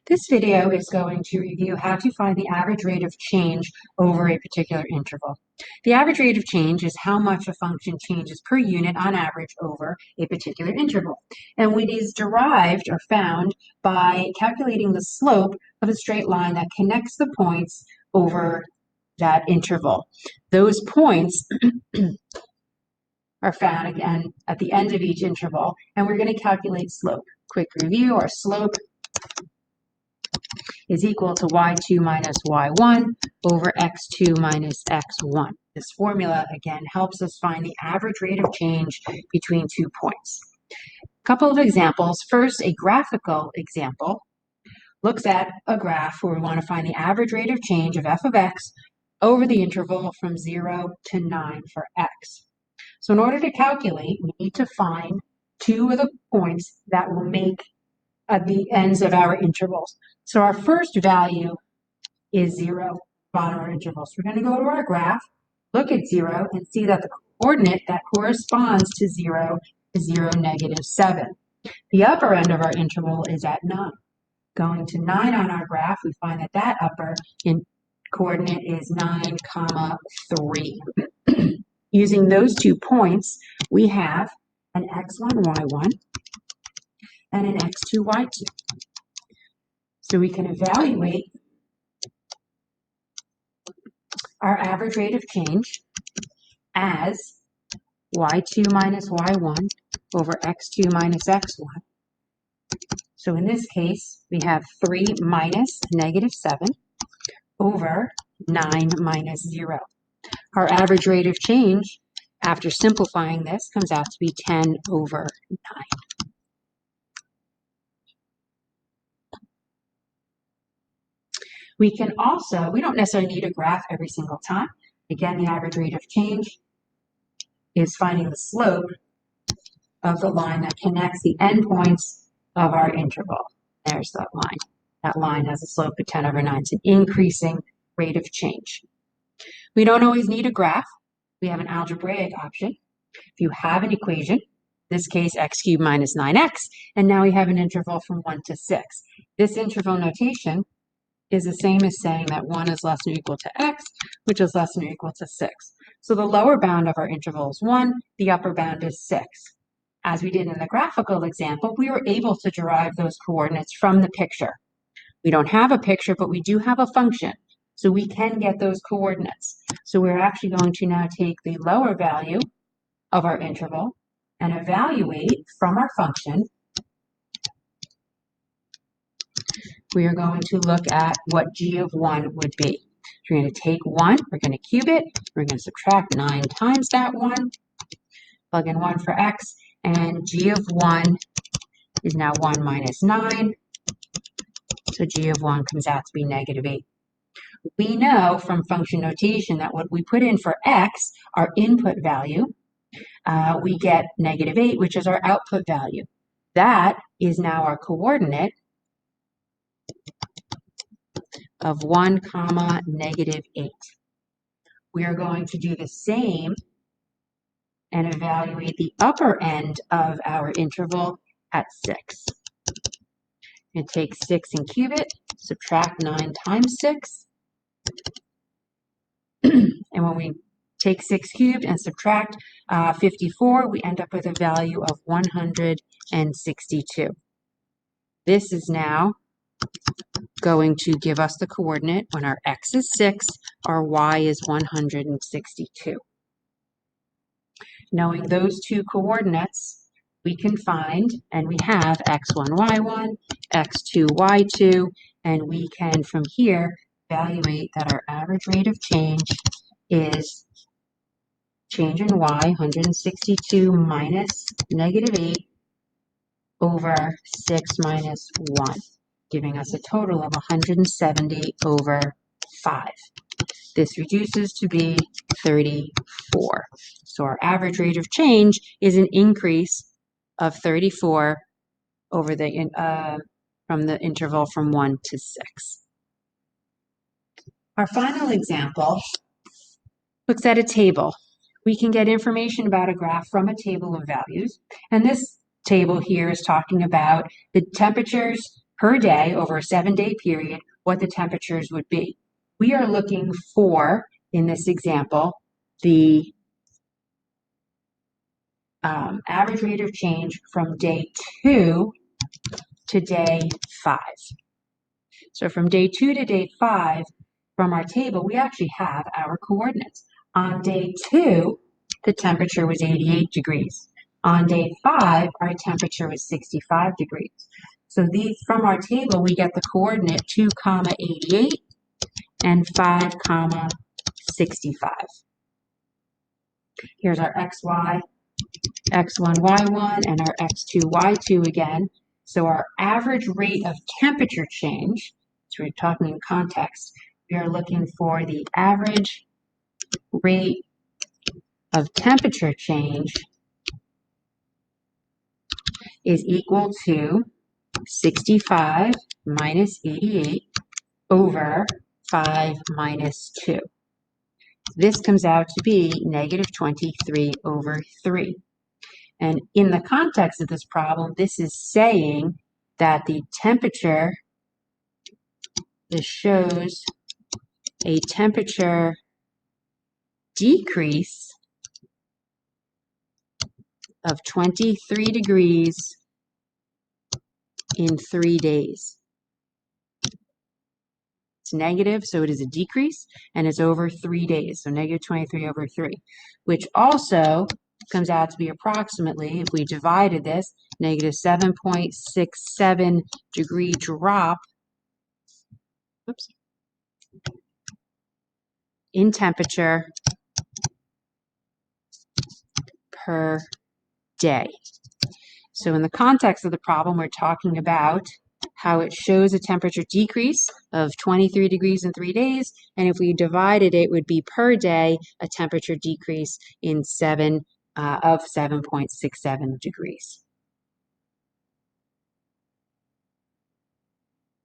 This video is going to review how to find the average rate of change over a particular interval. The average rate of change is how much a function changes per unit on average over a particular interval. And it is derived or found by calculating the slope of a straight line that connects the points over that interval. Those points are found again at the end of each interval, and we're going to calculate slope. Quick review, our slope is equal to y2 minus y1 over x2 minus x1. This formula, again, helps us find the average rate of change between 2 points. A couple of examples. First, a graphical example looks at a graph where we want to find the average rate of change of f of x over the interval from 0 to 9 for x. So in order to calculate, we need to find two of the points that will make at the ends of our intervals. So our first value is 0 on our interval. So we're going to go to our graph, look at 0, and see that the coordinate that corresponds to 0 is 0, negative 7. The upper end of our interval is at 9. Going to 9 on our graph, we find that that upper coordinate is 9, 3. Using those 2 points, we have an x1, y1, and an x2, y2. So we can evaluate our average rate of change as y2 minus y1 over x2 minus x1. So in this case, we have 3 minus negative 7 over 9 minus 0. Our average rate of change, after simplifying this, comes out to be 10 over 9. We can also, we don't necessarily need a graph every single time. Again, the average rate of change is finding the slope of the line that connects the endpoints of our interval. There's that line. That line has a slope of 10 over 9. It's an increasing rate of change. We don't always need a graph. We have an algebraic option. If you have an equation, in this case x cubed minus 9x, and now we have an interval from 1 to 6. This interval notation is the same as saying that 1 is less than or equal to x, which is less than or equal to 6. So the lower bound of our interval is 1, the upper bound is 6. As we did in the graphical example, we were able to derive those coordinates from the picture. We don't have a picture, but we do have a function, so we can get those coordinates. So we're actually going to now take the lower value of our interval and evaluate from our function. We are going to look at what g of 1 would be. We're going to take 1, we're going to cube it, we're going to subtract 9 times that 1, plug in 1 for x, and g of 1 is now 1 minus 9, so g of 1 comes out to be negative 8. We know from function notation that what we put in for x, our input value, we get negative 8, which is our output value. That is now our coordinate of 1, negative 8. We are going to do the same and evaluate the upper end of our interval at 6. And take 6 and cube it, subtract 9 times 6. And when we take 6 cubed and subtract 54, we end up with a value of 162. This is now going to give us the coordinate when our x is 6, our y is 162. Knowing those two coordinates, we can find, and we have x1, y1, x2, y2, and we can, from here, evaluate that our average rate of change is change in y, 162 minus negative 8 over 6 minus 1. Giving us a total of 170 over 5. This reduces to be 34. So our average rate of change is an increase of 34 over the from the interval from 1 to 6. Our final example looks at a table. We can get information about a graph from a table of values, and this table here is talking about the temperatures per day over a 7-day period what the temperatures would be. We are looking for, in this example, the average rate of change from day 2 to day 5. So from day 2 to day 5, from our table, we actually have our coordinates. On day 2, the temperature was 88 degrees. On day 5, our temperature was 65 degrees. So these, from our table, we get the coordinate 2, 88 and 5, 65. Here's our xy, x1, y1, and our x2, y2 again. So our average rate of temperature change, so we're talking in context, we are looking for the average rate of temperature change is equal to 65 minus 88 over 5 minus 2. This comes out to be negative 23 over 3. And in the context of this problem, this is saying that the temperature, this shows a temperature decrease of 23 degrees in 3 days. It's negative, so it is a decrease, and it's over 3 days, so negative 23 over 3, which also comes out to be approximately, if we divided this, negative 7.67 degree drop in temperature per day. So in the context of the problem, we're talking about how it shows a temperature decrease of 23 degrees in 3 days, and if we divided it, would be per day a temperature decrease in 7.67 degrees.